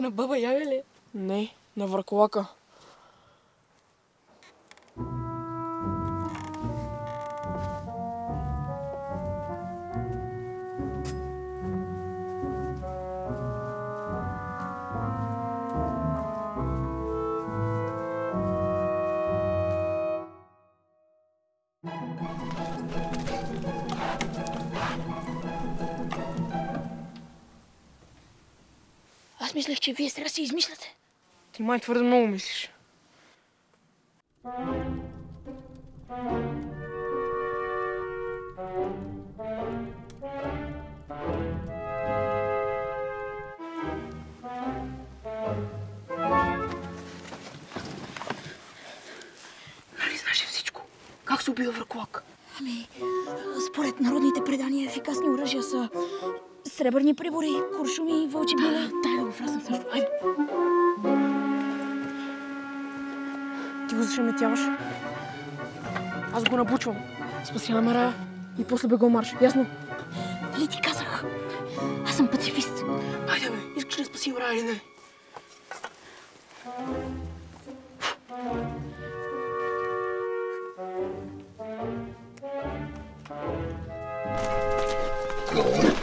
на баба Яга ли? Не, на враколака. Аз мислех, че вие сега си измисляте. Ти май твърде много мислиш. Нали знаеш всичко? Как се убива враколак? Ами, според народните предания ефикасни оръжия са сребърни прибори, куршуми и вълчи биле. Дай да го влязам също. Айде. Ти го зашеметяваш. Аз го набучвам. Спасяваме Рая и после бегал марш. Ясно? Нали ти казах? Аз съм пацифист. Айде бе, искаш да спасим Рая или не? Go.